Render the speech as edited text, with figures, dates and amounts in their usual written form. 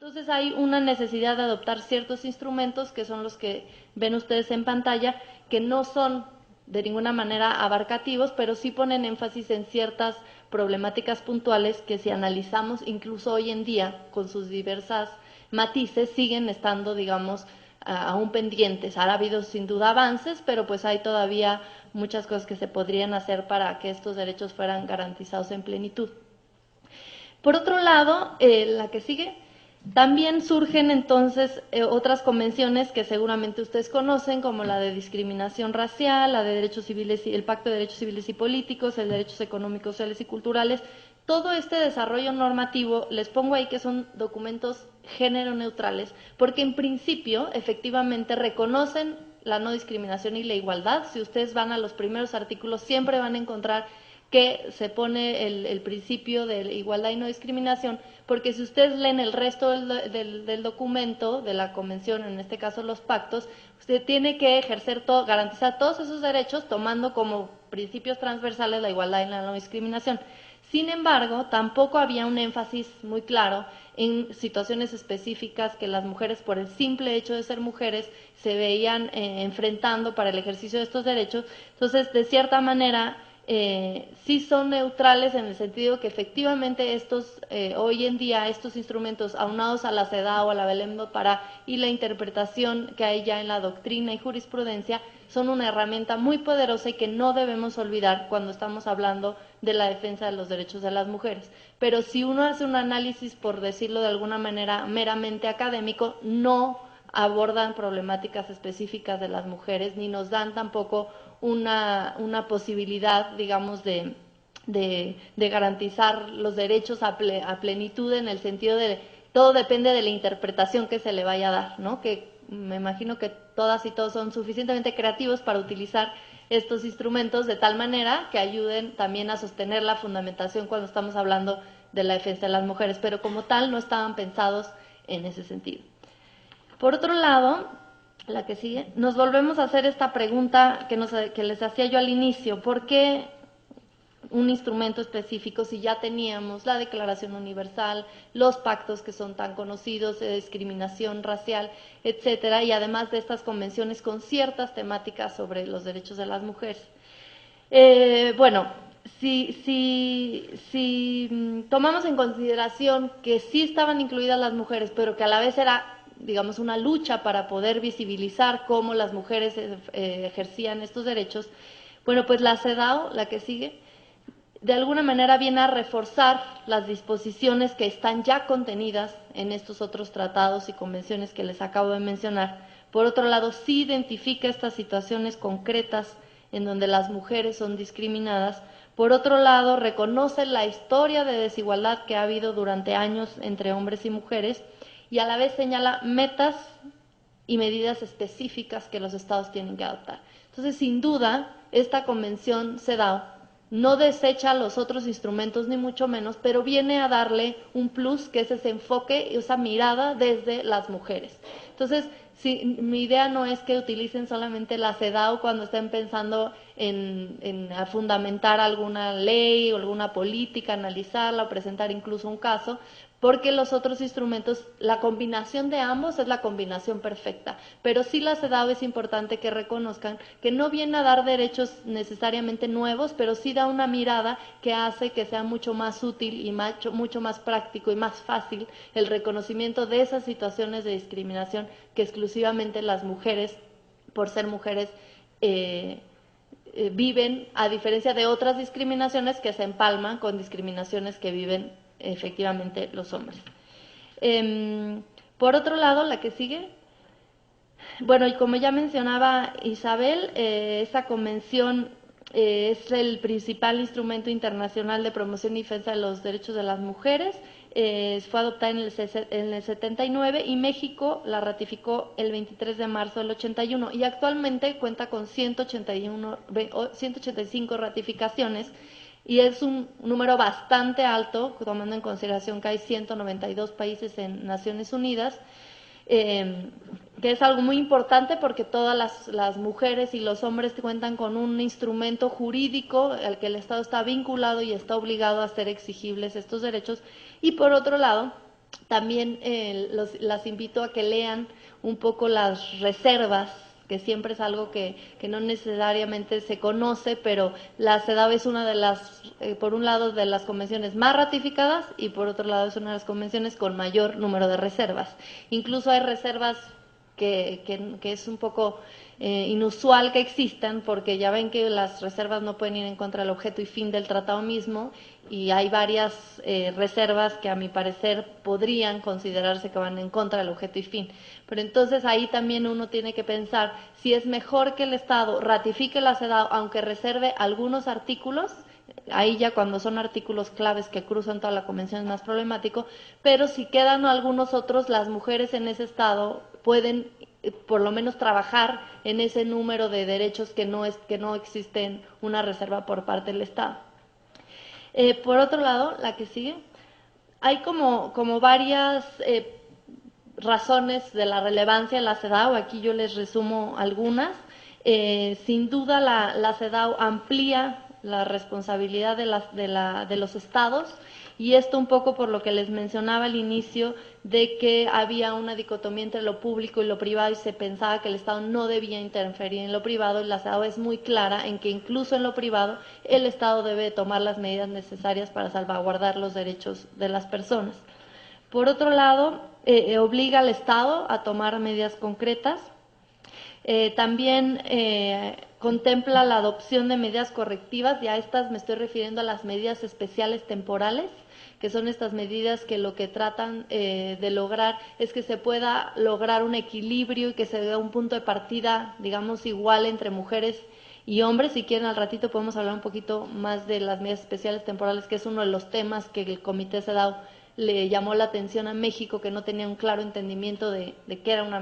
Entonces hay una necesidad de adoptar ciertos instrumentos, que son los que ven ustedes en pantalla, que no son de ninguna manera abarcativos, pero sí ponen énfasis en ciertas problemáticas puntuales que, si analizamos incluso hoy en día con sus diversas matices, siguen estando, digamos, aún pendientes. Ha habido sin duda avances, pero pues hay todavía muchas cosas que se podrían hacer para que estos derechos fueran garantizados en plenitud. Por otro lado, la que sigue, también surgen entonces otras convenciones que seguramente ustedes conocen, como la de discriminación racial, la de derechos civiles, el Pacto de Derechos Civiles y Políticos, el de Derechos Económicos, Sociales y Culturales. Todo este desarrollo normativo, les pongo ahí que son documentos género neutrales, porque en principio efectivamente reconocen la no discriminación y la igualdad. Si ustedes van a los primeros artículos, siempre van a encontrar que se pone el principio de igualdad y no discriminación, porque si ustedes leen el resto del documento, de la convención, en este caso los pactos, usted tiene que ejercer todo, garantizar todos esos derechos, tomando como principios transversales la igualdad y la no discriminación. Sin embargo, tampoco había un énfasis muy claro en situaciones específicas que las mujeres, por el simple hecho de ser mujeres, se veían enfrentando para el ejercicio de estos derechos. Entonces, de cierta manera, sí son neutrales en el sentido que efectivamente hoy en día estos instrumentos, aunados a la CEDAW, a la Belém do Pará y la interpretación que hay ya en la doctrina y jurisprudencia, son una herramienta muy poderosa y que no debemos olvidar cuando estamos hablando de la defensa de los derechos de las mujeres. Pero si uno hace un análisis, por decirlo de alguna manera, meramente académico, no abordan problemáticas específicas de las mujeres, ni nos dan tampoco una posibilidad, digamos, de garantizar los derechos a plenitud, en el sentido de todo depende de la interpretación que se le vaya a dar, ¿no? Que me imagino que todas y todos son suficientemente creativos para utilizar estos instrumentos de tal manera que ayuden también a sostener la fundamentación cuando estamos hablando de la defensa de las mujeres, pero como tal no estaban pensados en ese sentido. Por otro lado, la que sigue, nos volvemos a hacer esta pregunta que les hacía yo al inicio: ¿por qué un instrumento específico si ya teníamos la Declaración Universal, los pactos que son tan conocidos de discriminación racial, etcétera, y además de estas convenciones con ciertas temáticas sobre los derechos de las mujeres? Bueno, si tomamos en consideración que sí estaban incluidas las mujeres, pero que a la vez era, digamos, una lucha para poder visibilizar cómo las mujeres ejercían estos derechos, bueno, pues la CEDAW, la que sigue, de alguna manera viene a reforzar las disposiciones que están ya contenidas en estos otros tratados y convenciones que les acabo de mencionar. Por otro lado, sí identifica estas situaciones concretas en donde las mujeres son discriminadas. Por otro lado, reconoce la historia de desigualdad que ha habido durante años entre hombres y mujeres, y a la vez señala metas y medidas específicas que los estados tienen que adoptar. Entonces, sin duda, esta convención CEDAW no desecha los otros instrumentos ni mucho menos, pero viene a darle un plus, que es ese enfoque y esa mirada desde las mujeres. Entonces, mi idea no es que utilicen solamente la CEDAW cuando estén pensando en fundamentar alguna ley o alguna política, analizarla o presentar incluso un caso, porque los otros instrumentos, la combinación de ambos es la combinación perfecta. Pero sí la CEDAW es importante que reconozcan que no viene a dar derechos necesariamente nuevos, pero sí da una mirada que hace que sea mucho más útil y mucho más práctico y más fácil el reconocimiento de esas situaciones de discriminación que exclusivamente las mujeres, por ser mujeres, viven, a diferencia de otras discriminaciones que se empalman con discriminaciones que viven efectivamente los hombres. Por otro lado, la que sigue, bueno, y como ya mencionaba Isabel, esta convención es el principal instrumento internacional de promoción y defensa de los derechos de las mujeres. Fue adoptada en el 79 y México la ratificó el 23 de marzo del 81, y actualmente cuenta con 185 ratificaciones, y es un número bastante alto, tomando en consideración que hay 192 países en Naciones Unidas, que es algo muy importante porque todas las mujeres y los hombres cuentan con un instrumento jurídico al que el Estado está vinculado y está obligado a hacer exigibles estos derechos. Y por otro lado, También las invito a que lean un poco las reservas, que siempre es algo que no necesariamente se conoce, pero la CEDAW es una de las, por un lado, de las convenciones más ratificadas y por otro lado es una de las convenciones con mayor número de reservas. Incluso hay reservas que es un poco inusual que existan, porque ya ven que las reservas no pueden ir en contra del objeto y fin del tratado mismo, y hay varias reservas que a mi parecer podrían considerarse que van en contra del objeto y fin. Pero entonces ahí también uno tiene que pensar si es mejor que el Estado ratifique la CEDAW aunque reserve algunos artículos. Ahí ya cuando son artículos claves que cruzan toda la convención es más problemático, pero si quedan algunos otros, las mujeres en ese estado pueden por lo menos trabajar en ese número de derechos que no existen una reserva por parte del Estado. Por otro lado, la que sigue, hay como varias razones de la relevancia de la CEDAW, aquí yo les resumo algunas. Sin duda la CEDAW amplía la responsabilidad de los estados, y esto un poco por lo que les mencionaba al inicio de que había una dicotomía entre lo público y lo privado y se pensaba que el Estado no debía interferir en lo privado, y la CEDAW es muy clara en que incluso en lo privado el Estado debe tomar las medidas necesarias para salvaguardar los derechos de las personas. Por otro lado, obliga al Estado a tomar medidas concretas. También contempla la adopción de medidas correctivas, y a estas me estoy refiriendo a las medidas especiales temporales, que son estas medidas que lo que tratan de lograr es que se pueda lograr un equilibrio y que se dé un punto de partida, digamos, igual entre mujeres y hombres. Si quieren, al ratito podemos hablar un poquito más de las medidas especiales temporales, que es uno de los temas que el Comité CEDAW le llamó la atención a México, que no tenía un claro entendimiento de qué era una